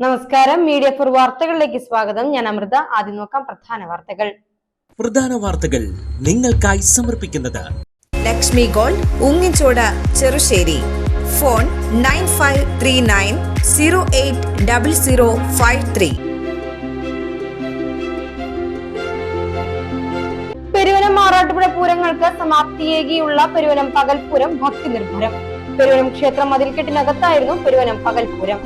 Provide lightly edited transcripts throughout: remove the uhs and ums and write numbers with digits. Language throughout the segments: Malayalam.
നമസ്കാരം, മീഡിയ ഫോർ വാർത്തകളിലേക്ക് സ്വാഗതം. ഞാൻ അമൃത. ആദ്യം നോക്കാം പ്രധാന വാർത്തകൾ. നിങ്ങൾക്കായി സമർപ്പിക്കുന്നത് ലക്ഷ്മി ഗോൾഡ്, ഉങ്ങിച്ചോട്, ചെറുശ്ശേരി. ഫോൺ 9539080053. പെരുവനം ആറാട്ടുപുഴ പൂരങ്ങൾക്ക് സമാപ്തിയേകിയുള്ള പെരുവനം പകൽപൂരം ഭക്തി നിർഭരം. പെരുവനം ക്ഷേത്ര മതിൽക്കെട്ടിനകത്തായിരുന്നു പെരുവനം പകൽപൂരം.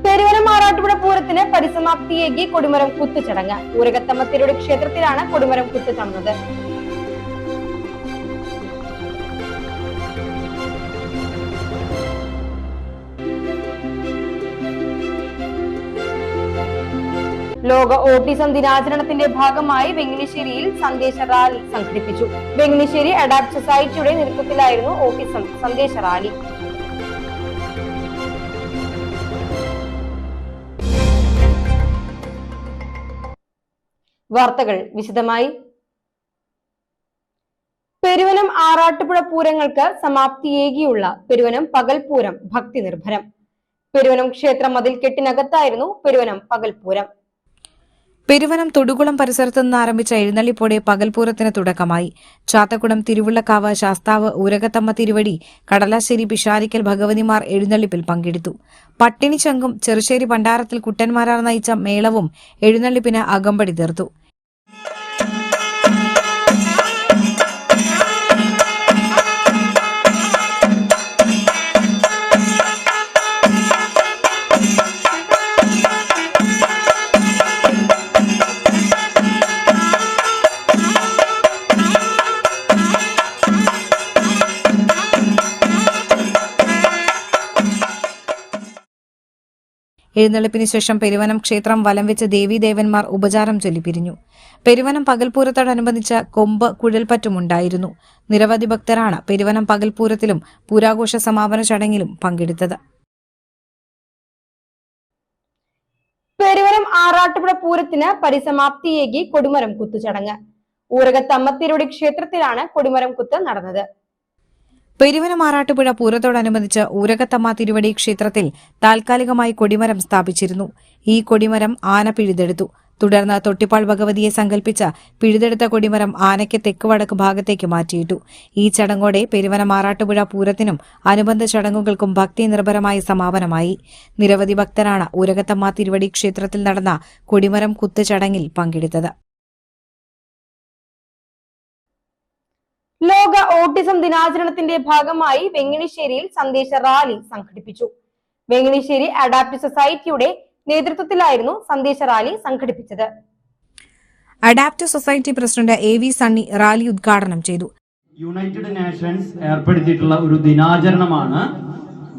പെരുവനം ആറാട്ടുപുഴ പൂരത്തിന് പരിസമാപ്തിയേകി കൊടിമരം കുത്തുചടങ്ങ്. ഊരകത്തമ്മ തിരുവടി ക്ഷേത്രത്തിലാണ് കൊടിമരം കുത്തു നടന്നത്. ലോക ഓട്ടിസം ദിനാചരണത്തിന്റെ ഭാഗമായി വെങ്ങിണിശ്ശേരിയിൽ സന്ദേശ റാലി സംഘടിപ്പിച്ചു. വെങ്ങിണിശ്ശേരി അഡാപ്റ്റ് സൊസൈറ്റിയുടെ നേതൃത്വത്തിലായിരുന്നു ഓട്ടിസം സന്ദേശ റാലി. വാർത്തകൾ വിശദമായി. പെരുവനം ആറാട്ടുപുഴ പൂരങ്ങൾക്ക് സമാപ്തിയേകിയുള്ള പെരുവനം പകൽപൂരം ഭക്തി നിർഭരം. പെരുവനം ക്ഷേത്ര മതിൽക്കെട്ടിനകത്തായിരുന്നു പെരുവനം പകൽപൂരം. പെരുവനം തൊടുകുളം പരിസരത്ത് നിന്ന് ആരംഭിച്ച എഴുന്നള്ളിപ്പോടെ പകൽപൂരത്തിന് തുടക്കമായി. ചാത്തക്കുളം, തിരുവുള്ളക്കാവ്, ശാസ്താവ്, ഊരകത്തമ്മ തിരുവടി, കടലാശ്ശേരി, പിഷാരിക്കൽ ഭഗവതിമാർ എഴുന്നള്ളിപ്പിൽ പങ്കെടുത്തു. പട്ടിണിച്ചങ്കും ചെറുശ്ശേരി പണ്ടാരത്തിൽ കുട്ടന്മാരാർ നയിച്ച മേളവും എഴുന്നള്ളിപ്പിന് അകമ്പടി തീർത്തു. എഴുന്നള്ളിപ്പിന് ശേഷം പെരുവനം ക്ഷേത്രം വലം വെച്ച് ദേവീദേവന്മാർ ഉപചാരം ചൊല്ലിപ്പിരിഞ്ഞു. പെരുവനം പകൽപൂരത്തോടനുബന്ധിച്ച് കൊമ്പ് കുഴൽപ്പറ്റുമുണ്ടായിരുന്നു. നിരവധി ഭക്തരാണ് പെരുവനം പകൽപൂരത്തിലും പൂരാഘോഷ സമാപന ചടങ്ങിലും പങ്കെടുത്തത്. പെരുവനം ആറാട്ടുപുഴ പൂരത്തിന് പരിസമാപ്തിയേകി കൊടിമരം കുത്തു ചടങ്ങ്. ഊരകത്തമ്മ തിരുവടി ക്ഷേത്രത്തിലാണ് കൊടിമരം കുത്ത് നടന്നത്. പെരുവനം ആറാട്ടുപുഴ പൂരത്തോടനുബന്ധിച്ച് ഊരകത്തമ്മ തിരുവടി ക്ഷേത്രത്തിൽ താൽക്കാലികമായി കൊടിമരം സ്ഥാപിച്ചിരുന്നു. ഈ കൊടിമരം ആന പിഴുതെടുത്തു. തുടർന്ന് തൊട്ടിപ്പാൾ ഭഗവതിയെ സങ്കല്പിച്ച പിഴുതെടുത്ത കൊടിമരം ആനയ്ക്ക് തെക്ക് വടക്ക് ഭാഗത്തേക്ക് മാറ്റിയിട്ടു. ഈ ചടങ്ങോടെ പെരുവനം ആറാട്ടുപുഴ പൂരത്തിനും അനുബന്ധ ചടങ്ങുകൾക്കും ഭക്തി നിർഭരമായി സമാപനമായി. നിരവധി ഭക്തരാണ് ഊരകത്തമ്മ തിരുവടി ക്ഷേത്രത്തിൽ നടന്ന കൊടിമരം കുത്ത് ചടങ്ങിൽ പങ്കെടുത്തത്. ലോക ഓട്ടിസം ദിനാചരണത്തിന്റെ ഭാഗമായി വെങ്ങിണിശ്ശേരിയിൽ സന്ദേശ റാലി സംഘടിപ്പിച്ചു. വെങ്ങിണിശ്ശേരി അഡാപ്റ്റ് സൊസൈറ്റിയുടെ നേതൃത്വത്തിലായിരുന്നു സന്ദേശ റാലി സംഘടിപ്പിച്ചത്. Adapt society president AV Sunny rally ഉദ്ഘാടനം ചെയ്തു. യുണൈറ്റഡ് നേഷൻസ് ഏർപ്പെടുത്തിയിട്ടുള്ള ഒരു ദിനാചരണമാണ്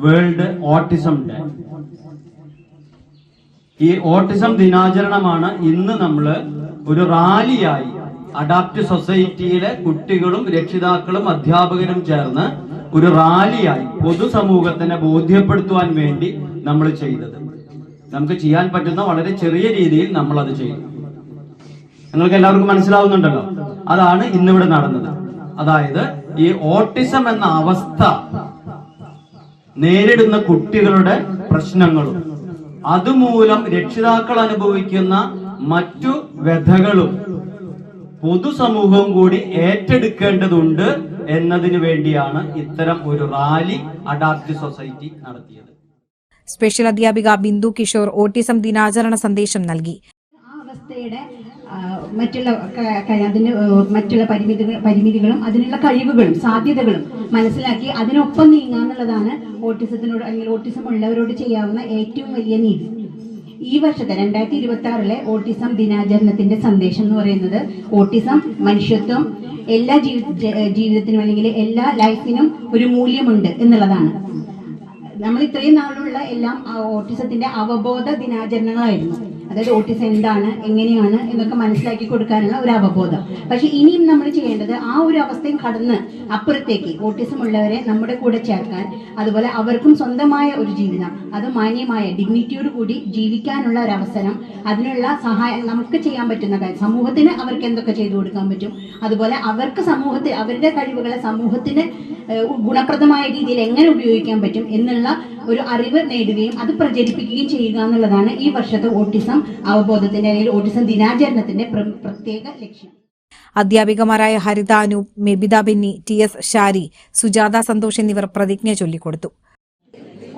വേൾഡ് ഓട്ടിസം ഡേ. ഈ ഓട്ടിസം ദിനാചരണമാണ് ഇന്ന് നമ്മൾ ഒരു റാലിയായി അഡാപ്റ്റ് സൊസൈറ്റിയിലെ കുട്ടികളും രക്ഷിതാക്കളും അധ്യാപകരും ചേർന്ന് ഒരു റാലിയായി പൊതുസമൂഹത്തിനെ ബോധ്യപ്പെടുത്തുവാൻ വേണ്ടി നമ്മൾ ചെയ്തത്. നമുക്ക് ചെയ്യാൻ പറ്റുന്ന വളരെ ചെറിയ രീതിയിൽ നമ്മൾ അത് ചെയ്തു. നിങ്ങൾക്ക് എല്ലാവർക്കും മനസ്സിലാവുന്നുണ്ടല്ലോ. അതാണ് ഇന്നിവിടെ നടന്നത്. അതായത് ഈ ഓട്ടിസം എന്ന അവസ്ഥ നേരിടുന്ന കുട്ടികളുടെ പ്രശ്നങ്ങളും അതുമൂലം രക്ഷിതാക്കൾ അനുഭവിക്കുന്ന മറ്റു വ്യഥകളും പൊതുസമൂഹവും കൂടി ഏറ്റെടുക്കേണ്ടതുണ്ട് എന്നതിനു വേണ്ടിയാണ് ഇത്തരം ഒരു റാലി അഡാപ്റ്റ് സൊസൈറ്റി നടത്തിയത്. സ്പെഷ്യൽ അധ്യാപിക ബിന്ദു കിഷോർ ഓട്ടിസം ദിനാചരണ സന്ദേശം നൽകി. ആ അവസ്ഥയുടെ മറ്റുള്ള പരിമിതികളും അതിനുള്ള കഴിവുകളും സാധ്യതകളും മനസ്സിലാക്കി അതിനൊപ്പം നീങ്ങാന്നുള്ളതാണ് ഓട്ടിസത്തിനോട് അല്ലെങ്കിൽ ഓട്ടിസം ഉള്ളവരോട് ചെയ്യാവുന്ന ഏറ്റവും വലിയ നീതി. ഈ വർഷത്തെ 2026 ഓട്ടിസം ദിനാചരണത്തിന്റെ സന്ദേശം എന്ന് പറയുന്നത് ഓട്ടിസം മനുഷ്യത്വം, എല്ലാ ജീവിതത്തിനും അല്ലെങ്കിൽ എല്ലാ ലൈഫിനും ഒരു മൂല്യമുണ്ട് എന്നുള്ളതാണ്. നമ്മൾ ഇത്രയും നാളുള്ള എല്ലാം ഓട്ടിസത്തിന്റെ അവബോധ ദിനാചരണങ്ങളായിരുന്നു. അതായത് ഓട്ടിസം എന്താണ്, എങ്ങനെയാണ് എന്നൊക്കെ മനസ്സിലാക്കി കൊടുക്കാനുള്ള ഒരു അവബോധം. പക്ഷെ ഇനിയും നമ്മൾ ചെയ്യേണ്ടത് ആ ഒരു അവസ്ഥയും കടന്ന് അപ്പുറത്തേക്ക് ഓട്ടിസം ഉള്ളവരെ നമ്മുടെ കൂടെ ചേർക്കാൻ, അതുപോലെ അവർക്കും സ്വന്തമായ ഒരു ജീവിതം, അത് മാന്യമായ ഡിഗ്നിറ്റിയോട് കൂടി ജീവിക്കാനുള്ള ഒരു അവസരം, അതിനുള്ള സഹായം നമുക്ക് ചെയ്യാൻ പറ്റുന്ന കാര്യം, സമൂഹത്തിന് അവർക്ക് എന്തൊക്കെ ചെയ്തു കൊടുക്കാൻ പറ്റും, അതുപോലെ അവർക്ക് സമൂഹത്തിൽ അവരുടെ കഴിവുകളെ സമൂഹത്തിന് ഗുണപ്രദമായ രീതിയിൽ എങ്ങനെ ഉപയോഗിക്കാൻ പറ്റും എന്നുള്ള ഒരു അറിവ് നേടുകയും അത് പ്രചരിപ്പിക്കുകയും ചെയ്യുക എന്നുള്ളതാണ് ഈ വർഷത്തെ ഓട്ടിസം അവബോധത്തിന്റെ അല്ലെങ്കിൽ ഓട്ടിസം ദിനാചരണത്തിന്റെ പ്രത്യേക ലക്ഷ്യം. അധ്യാപികമാരായ ഹരിത അനൂപ്, മെബിത ബെന്നി, TS ഷാരി, സുജാത സന്തോഷ് എന്നിവർ പ്രതിജ്ഞ ചൊല്ലിക്കൊടുത്തു.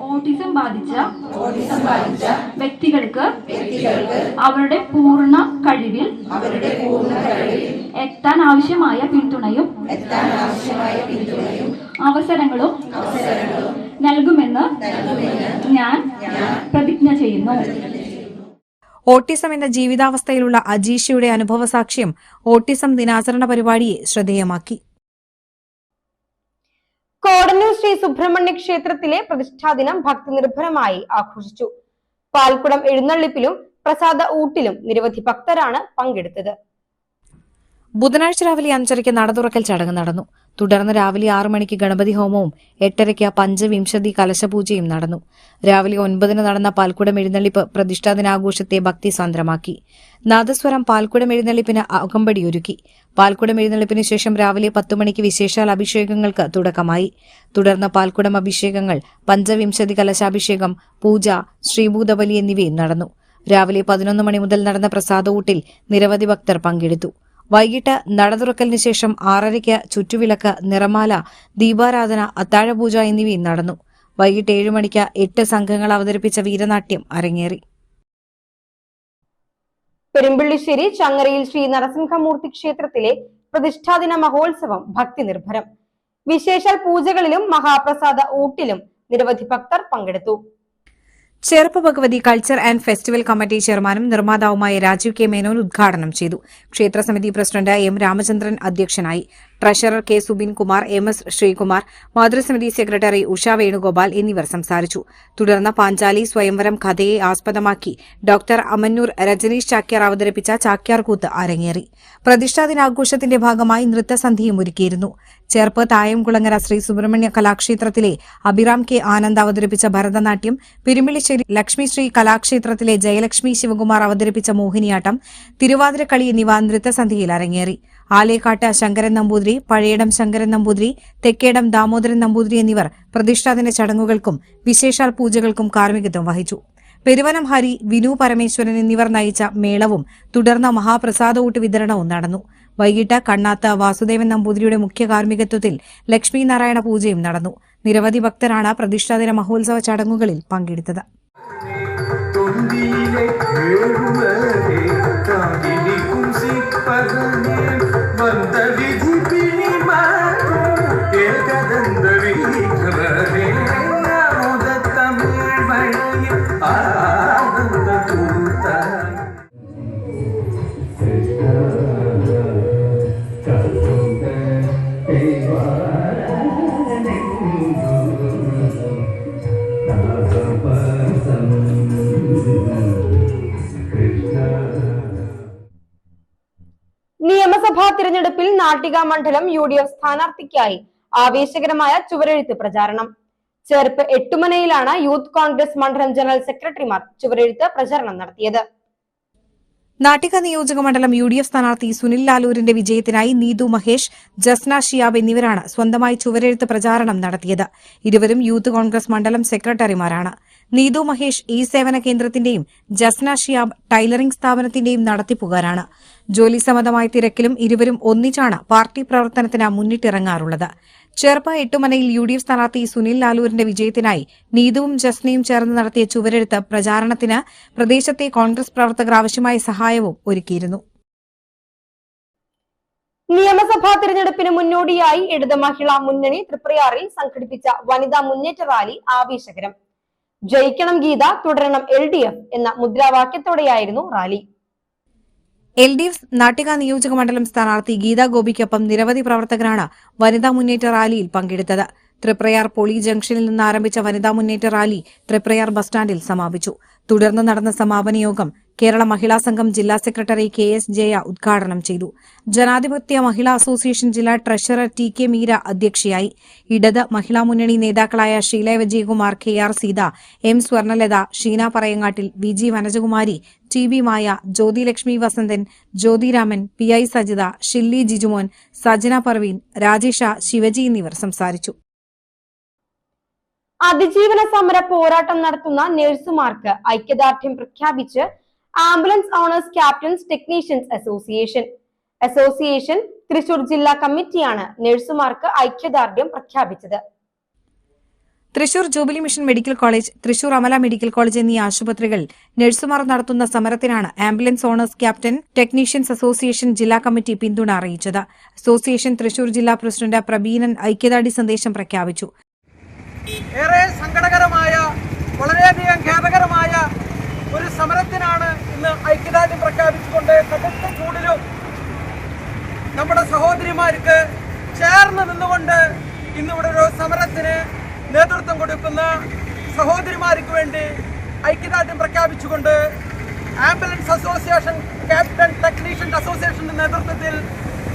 ഓട്ടിസം ബാധിച്ച വ്യക്തികൾക്ക് അവരുടെ പൂർണ്ണ കഴിവിൽ എത്താൻ ആവശ്യമായ പിന്തുണയും അവസരങ്ങളും നൽകുമെന്ന് ഞാൻ പ്രതിജ്ഞ ചെയ്യുന്നു. ഓട്ടിസം എന്ന ജീവിതാവസ്ഥയിലുള്ള അജീഷയുടെ അനുഭവസാക്ഷ്യം ഓട്ടിസം ദിനാചരണ പരിപാടിയെ ശ്രദ്ധേയമാക്കി. കോടന്നൂർ ശ്രീ സുബ്രഹ്മണ്യ ക്ഷേത്രത്തിലെ പ്രതിഷ്ഠാദിനം ഭക്തിനിർഭരമായി ആഘോഷിച്ചു. പാൽക്കുടം എഴുന്നള്ളിപ്പിലും പ്രസാദ ഊട്ടിലും നിരവധി ഭക്തരാണ് പങ്കെടുത്തത്. ബുധനാഴ്ച രാവിലെ 5:30 നടതുറക്കൽ ചടങ്ങ് നടന്നു. തുടർന്ന് രാവിലെ 6 മണിക്ക് ഗണപതി ഹോമവും 8:30 പഞ്ചവിംശതി കലശപൂജയും നടന്നു. രാവിലെ 9 നടന്ന പാൽക്കുടം എഴുന്നള്ളിപ്പ് പ്രതിഷ്ഠാദിനാഘോഷത്തെ ഭക്തിസാന്ദ്രമാക്കി. നാദസ്വരം പാൽക്കുടം എഴുന്നള്ളിപ്പിന് അകമ്പടിയൊരുക്കി. പാൽക്കുടം എഴുന്നള്ളിപ്പിന് ശേഷം രാവിലെ 10 മണിക്ക് വിശേഷാൽ അഭിഷേകങ്ങൾക്ക് തുടക്കമായി. തുടർന്ന് പാൽക്കുടം അഭിഷേകങ്ങൾ, പഞ്ചവിംശതി കലശാഭിഷേകം, പൂജ, ശ്രീഭൂതബലി എന്നിവയും നടന്നു. രാവിലെ 11 മണി മുതൽ നടന്ന പ്രസാദഊട്ടിൽ നിരവധി ഭക്തർ പങ്കെടുത്തു. വൈകിട്ട് നടതുറക്കലിന് ശേഷം 6:30 ചുറ്റുവിളക്ക്, നിറമാല, ദീപാരാധന, അത്താഴപൂജ എന്നിവയും നടന്നു. വൈകിട്ട് 7 മണിക്ക് 8 സംഘങ്ങൾ അവതരിപ്പിച്ച വീരനാട്യം അരങ്ങേറി. പെരുമ്പിള്ളിശ്ശേരി ചങ്ങരയിൽ ശ്രീ നരസിംഹമൂർത്തി ക്ഷേത്രത്തിലെ പ്രതിഷ്ഠാദിന മഹോത്സവം ഭക്തിനിർഭരം. വിശേഷാൽ പൂജകളിലും മഹാപ്രസാദ ഊട്ടിലും നിരവധി ഭക്തർ പങ്കെടുത്തു. Cherpu Bhagavathi culture and festival committee ചെയർമാനും നിർമ്മാതാവുമായ രാജീവ് കെ മേനോൻ ഉദ്ഘാടനം ചെയ്തു. ക്ഷേത്രസമിതി പ്രസിഡന്റ് M രാമചന്ദ്രൻ അധ്യക്ഷനായി. Treasurer K Subin Kumar, MS Sreekumar, മാതൃസമിതി സെക്രട്ടറി ഉഷ വേണുഗോപാൽ എന്നിവർ സംസാരിച്ചു. തുടർന്ന് പാഞ്ചാലി സ്വയംവരം കഥയെ ആസ്പദമാക്കി ഡോക്ടർ അമന്നൂർ രജനീഷ് ചാക്യാർ അവതരിപ്പിച്ച ചാക്യാർകൂത്ത് അരങ്ങേറി. പ്രതിഷ്ഠാദിനാഘോഷത്തിന്റെ ഭാഗമായി നൃത്തസന്ധ്യയും ഒരുക്കിയിരുന്നു. ചേർപ്പ് തായംകുളങ്ങര ശ്രീ സുബ്രഹ്മണ്യ കലാക്ഷേത്രത്തിലെ അഭിറാം K ആനന്ദ് അവതരിപ്പിച്ച ഭരതനാട്യം, പെരുമ്പിള്ളിശ്ശേരി ലക്ഷ്മിശ്രീ കലാക്ഷേത്രത്തിലെ ജയലക്ഷ്മി ശിവകുമാർ അവതരിപ്പിച്ച മോഹിനിയാട്ടം, തിരുവാതിരക്കളി എന്നിവ നൃത്തസന്ധ്യയിൽ അരങ്ങേറി. ആലേക്കാട്ട് ശങ്കരൻ നമ്പൂതിരി, പഴയടം ശങ്കരൻ നമ്പൂതിരി, തെക്കേടം ദാമോദരൻ നമ്പൂതിരി എന്നിവർ പ്രതിഷ്ഠാദിന ചടങ്ങുകൾക്കും വിശേഷാൽ പൂജകൾക്കും കാർമ്മികത്വം വഹിച്ചു. പെരുവനം ഹരി, വിനു പരമേശ്വരൻ എന്നിവർ നയിച്ച മേളവും തുടർന്ന് മഹാപ്രസാദഊട്ട് വിതരണവും നടന്നു. വൈകിട്ട് കണ്ണാത്ത് വാസുദേവൻ നമ്പൂതിരിയുടെ മുഖ്യ കാർമ്മികത്വത്തിൽ ലക്ഷ്മി നാരായണ പൂജയും നടന്നു. നിരവധി ഭക്തരാണ് പ്രതിഷ്ഠാദിന മഹോത്സവ ചടങ്ങുകളിൽ പങ്കെടുത്തത്. നിയമസഭാ തിരഞ്ഞെടുപ്പിൽ നാട്ടിക മണ്ഡലം UDF സ്ഥാനാർത്ഥിക്കായി ആവേശകരമായ ചുവരെഴുത്ത് പ്രചാരണം. ചേർപ്പ് എട്ടുമനയിലാണ് യൂത്ത് കോൺഗ്രസ് മണ്ഡലം ജനറൽ സെക്രട്ടറിമാർ ചുവരെഴുത്ത് പ്രചാരണം നടത്തിയത്. നാട്ടിക നിയോജക മണ്ഡലം UDF സ്ഥാനാർത്ഥി സുനിൽ ലാലൂരിന്റെ വിജയത്തിനായി നീതു മഹേഷ്, ജസ്ന ഷിയാബ് എന്നിവരാണ് സ്വന്തമായി ചുവരെഴുത്ത് പ്രചാരണം നടത്തിയത്. ഇരുവരും യൂത്ത് കോൺഗ്രസ് മണ്ഡലം സെക്രട്ടറിമാരാണ്. നീതു മഹേഷ് സേവന കേന്ദ്രത്തിന്റെയും ജസ്ന ഷിയാബ് ടൈലറിംഗ് സ്ഥാപനത്തിന്റെയും നടത്തിപ്പുകാരാണ്. ജോലിസംബന്ധമായ തിരക്കിലും ഇരുവരും ഒന്നിച്ചാണ് പാർട്ടി പ്രവർത്തനത്തിന് മുന്നിട്ടിറങ്ങാറുള്ളത്. ചേർപ്പ് എട്ടുമനയിൽ UDF സ്ഥാനാർത്ഥി സുനിൽ ലാലൂരിന്റെ വിജയത്തിനായി നീതുവും ജസ്നയും ചേർന്ന് നടത്തിയ ചുവരെഴുത്ത് പ്രചാരണത്തിന് പ്രദേശത്തെ കോൺഗ്രസ് പ്രവർത്തകർ ആവശ്യമായ സഹായവും ഒരുക്കിയിരുന്നു. നിയമസഭാ തിരഞ്ഞെടുപ്പിന് മുന്നോടിയായി ഇടത് മഹിളാ മുന്നണി തൃപ്രയാറിൽ സംഘടിപ്പിച്ച വനിതാ മുന്നേറ്റ റാലി ആവേശകരം. ജയിക്കണം ഗീത, തുടരണം LDF എന്ന മുദ്രാവാക്യത്തോടെയായിരുന്നു റാലി. LDF നാട്ടിക നിയോജക മണ്ഡലം സ്ഥാനാർത്ഥി ഗീതാ ഗോപിക്കൊപ്പം നിരവധി പ്രവർത്തകരാണ് വനിതാ മുന്നേറ്റ റാലിയിൽ പങ്കെടുത്തത്. തൃപ്രയാർ പോളി ജംഗ്ഷനിൽ നിന്ന് ആരംഭിച്ച വനിതാ മുന്നേറ്റ റാലി തൃപ്രയാർ ബസ് സ്റ്റാൻഡിൽ സമാപിച്ചു. തുടർന്ന് നടന്ന സമാപന യോഗം കേരള മഹിളാ സംഘം ജില്ലാ സെക്രട്ടറി KS ജയ ഉദ്ഘാടനം ചെയ്തു. ജനാധിപത്യ മഹിളാ അസോസിയേഷൻ ജില്ലാ ട്രഷറർ TK മീര അധ്യക്ഷയായി. ഇടത് മഹിളാ മുന്നണി നേതാക്കളായ Sheela Vijayakumar, KR Sita, M Swarnalatha, Sheena Parayangattil, VG Vanajakumari, TB മായ, ജ്യോതി ലക്ഷ്മി വസന്തൻ, ജ്യോതിരാമൻ, PI സജിത, ഷില്ലി ജിജുമോൻ, സജന പർവീൻ, രാജേഷ, ശിവജി എന്നിവർ സംസാരിച്ചു. അതിജീവന സമര പോരാട്ടം നടത്തുന്ന നഴ്സുമാർക്ക് ഐക്യദാർഢ്യം പ്രഖ്യാപിച്ച് ambulance owners captains technicians association Thrissur ജില്ലാ കമ്മിറ്റിയാണ് നഴ്സുമാർക്ക് ഐക്യദാർഢ്യം പ്രഖ്യാപിച്ചത്. Thrissur jubilee mission medical college, Thrissur Amala medical college എന്നീ ആശുപത്രികൾ നഴ്സുമാർ നടത്തുന്ന സമരത്തിനാണ് ambulance owners captain technicians association ജില്ലാ കമ്മിറ്റി പിന്തുണ അറിയിച്ചത്. അസോസിയേഷൻ തൃശൂർ ജില്ലാ പ്രസിഡന്റ് പ്രബീനൻ ഐക്യദാർഢ്യ സന്ദേശം പ്രഖ്യാപിച്ചു. ഏറെ സങ്കടകരമായ, വളരെയധികം ഖേദകരമായ ഒരു സമരത്തിനാണ് ഇന്ന് ഐക്യദാർഢ്യം പ്രഖ്യാപിച്ചുകൊണ്ട് കടുത്ത ചൂടിലും നമ്മുടെ സഹോദരിമാർക്ക് ചേർന്ന് നിന്നുകൊണ്ട് ഇന്നിവിടെ ഒരു സമരത്തിന് നേതൃത്വം കൊടുക്കുന്ന സഹോദരിമാർക്ക് വേണ്ടി ഐക്യദാർഢ്യം പ്രഖ്യാപിച്ചുകൊണ്ട് ആംബുലൻസ് അസോസിയേഷൻ ക്യാപ്റ്റൻ ടെക്നീഷ്യൻസ് അസോസിയേഷന്റെ നേതൃത്വത്തിൽ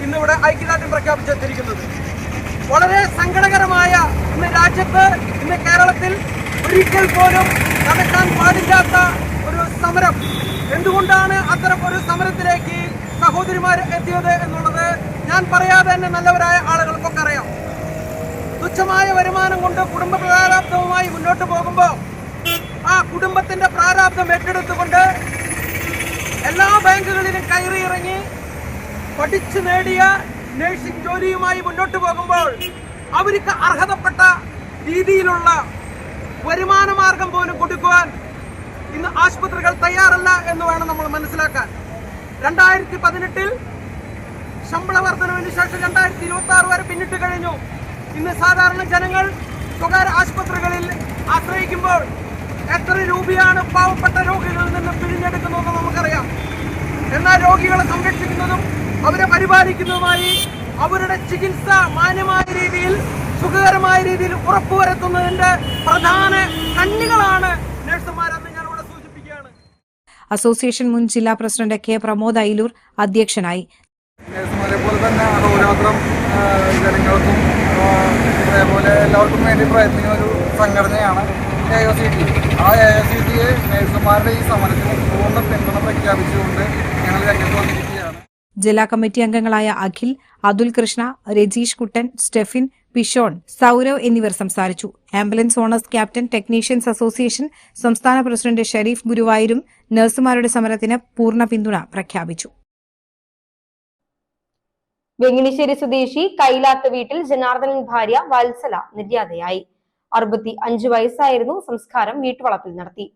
ഇന്നിവിടെ ഐക്യദാർഢ്യം പ്രഖ്യാപിച്ചെത്തിയിരിക്കുന്നത്. വളരെ സങ്കടകരമായ ഇന്ന് രാജ്യത്ത്, ഇന്ന് കേരളത്തിൽ ഒരിക്കൽ പോലും നടക്കാൻ പാടില്ലാത്ത ഒരു സമരം. എന്തുകൊണ്ടാണ് അത്തരം ഒരു സമരത്തിലേക്ക് സഹോദരിമാർ എത്തിയത് എന്നുള്ളത് ഞാൻ പറയാതെ തന്നെ നല്ലവരായ ആളുകൾക്കൊക്കെ അറിയാം. തുച്ഛമായ വരുമാനം കൊണ്ട് കുടുംബ പ്രാരാബ്ധവുമായി മുന്നോട്ട് പോകുമ്പോൾ ആ കുടുംബത്തിന്റെ പ്രാരാബ്ധം ഏറ്റെടുത്തുകൊണ്ട് എല്ലാ ബാങ്കുകളിലും കയറിയിറങ്ങി പഠിച്ചു നേടിയ നഴ്സിംഗ് ജോലിയുമായി മുന്നോട്ട് പോകുമ്പോൾ അവർക്ക് അർഹതപ്പെട്ട രീതിയിലുള്ള വരുമാന മാർഗം പോലും കൊടുക്കുവാൻ ഇന്ന് ആശുപത്രികൾ തയ്യാറല്ല എന്ന് വേണം നമ്മൾ മനസ്സിലാക്കാൻ. 2018 ശമ്പള വർധനവിന് ശേഷം 2026 വരെ പിന്നിട്ട് കഴിഞ്ഞു. ഇന്ന് സാധാരണ ജനങ്ങൾ സ്വകാര്യ ആശുപത്രികളിൽ ആശ്രയിക്കുമ്പോൾ എത്ര രൂപയാണ് പാവപ്പെട്ട രോഗികളിൽ നിന്ന് പിഴിഞ്ഞെടുക്കുന്നതെന്ന് നമുക്കറിയാം. എന്നാൽ രോഗികളെ സംരക്ഷിക്കുന്നതും അവരെ പരിപാലിക്കുന്നതുമായി അവരുടെ ചികിത്സ മാന്യമായ രീതിയിൽ, സുഖകരമായ രീതിയിൽ ഉറപ്പുവരുത്തുന്നതിന്റെ പ്രധാന കണ്ണികളാണ് നഴ്സുമാരെന്ന് ഞാൻ ഇവിടെ സൂചിപ്പിക്കുകയാണ്. അസോസിയേഷൻ മുൻ ജില്ലാ പ്രസിഡന്റ് K പ്രമോദ് അയിലൂർ അധ്യക്ഷനായി. നഴ്സുമാരെ പോലെ തന്നെ അഹോരാത്രം ജനങ്ങൾക്കും അതേപോലെ എല്ലാവർക്കും വേണ്ടി പ്രയത്നിക്കുന്ന ഒരു സംഘടനയാണ് AICT. ആ AICTയെ നഴ്സുമാരുടെ ഈ സമരത്തിന് പൂർണ്ണ പിന്തുണ പ്രഖ്യാപിച്ചുകൊണ്ട് ഞങ്ങൾ രംഗത്ത് വന്നിരിക്കുകയാണ്. ജില്ലാ കമ്മിറ്റി അംഗങ്ങളായ അഖിൽ, അതുൽ കൃഷ്ണ, രജീഷ് കുട്ടൻ, സ്റ്റെഫിൻ, പിഷോൺ, സൌരവ് എന്നിവർ സംസാരിച്ചു. Ambulance owners captain technicians association സംസ്ഥാന പ്രസിഡന്റ് ഷെരീഫ് ഗുരുവായൂരും നഴ്സുമാരുടെ സമരത്തിന് പൂർണ്ണ പിന്തുണ പ്രഖ്യാപിച്ചു. വെങ്ങിണിശ്ശേരി സ്വദേശി കൈലാത്ത് വീട്ടിൽ ജനാർദ്ദനൻ ഭാര്യ വത്സല നിര്യാതയായി. 65 വയസ്സായിരുന്നു. സംസ്കാരം വീട്ടുവളപ്പിൽ നടത്തി.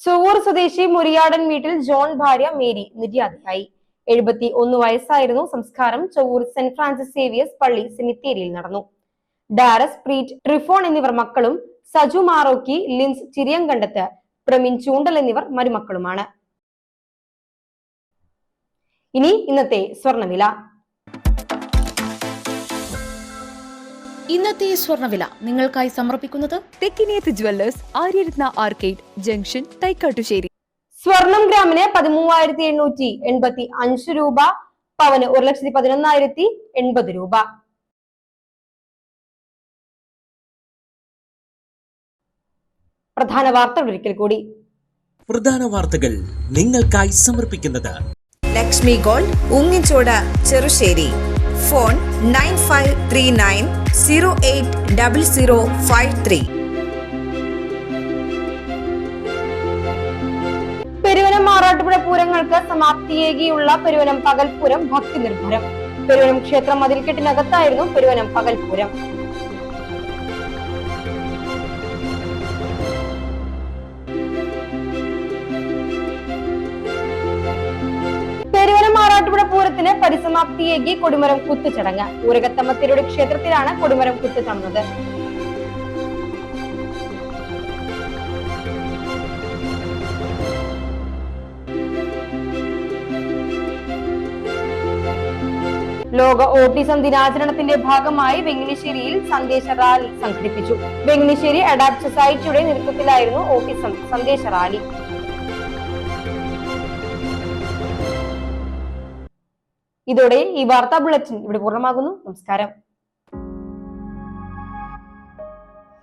ചൊവ്വൂർ സ്വദേശി മുരിയാടൻ വീട്ടിൽ ജോൺ ഭാര്യ മേരി നിര്യാതയായി. 71 വയസ്സായിരുന്നു. സംസ്കാരം ചൊവ്വൂർ സെന്റ് ഫ്രാൻസിസ് സേവിയേഴ്സ് പള്ളി സെമിത്തേരിയിൽ നടന്നു. ഡാരസ്, പ്രീറ്റ്, ട്രിഫോൺ എന്നിവർ മക്കളും സജു മാറോക്കി, ലിൻസ് ചിരിയങ്കണ്ടത്ത്, പ്രമിൻ ചൂണ്ടൽ എന്നിവർ മരുമക്കളുമാണ്. ഇനി ഇന്നത്തെ സ്വർണ്ണവില. ഇന്നത്തെ സ്വർണ്ണവില നിങ്ങൾക്കായി സമർപ്പിക്കുന്നത് Thekkiniyath jewellers, Aryaratna arcade junction, Thaikattussery. സ്വർണം ഗ്രാമിന് 13,885 രൂപ, പവന് 1,11,080 രൂപ. പ്രധാന വാർത്തകൾ ഒരിക്കൽ കൂടി. പ്രധാന വാർത്തകൾ നിങ്ങൾക്കായി സമർപ്പിക്കുന്നത് ലക്ഷ്മി ഗോൾഡ്, ഉങ്ങിച്ചോട്, ചെറുശ്ശേരി. ഫോൺ 9539080053. പെരുവനം മാറാട്ടുപുഴ പൂരങ്ങൾക്ക് സമാപ്തിയേകിയുള്ള പെരുവനം പകൽപൂരം ഭക്തി നിർഭരം. പെരുവനം ക്ഷേത്ര മതിൽക്കെട്ടിനകത്തായിരുന്നു പെരുവനം പകൽപൂരം. പെരുവനം മാറാട്ടുപുഴ പൂരത്തിന് പരിസമാപ്തിയേകി കൊടിമരം കുത്തുചടങ്ങ്. ഊരകത്തമ്മ തിരുവടി ക്ഷേത്രത്തിലാണ് കൊടിമരം കുത്തു നടന്നത്. ലോക ഓട്ടിസം ദിനാചരണത്തിന്റെ ഭാഗമായി വെങ്ങണിശ്ശേരിയിൽ സന്ദേശ റാലി സംഘടിപ്പിച്ചു. വെങ്ങണിശ്ശേരി അഡാപ്റ്റ് സൊസൈറ്റിയുടെ നേതൃത്വത്തിലായിരുന്നു ഓട്ടിസം സന്ദേശ റാലി. ഇതോടെ ഈ വാർത്താ ബുള്ളറ്റിൻ ഇവിടെ പൂർണ്ണമാകുന്നു. നമസ്കാരം.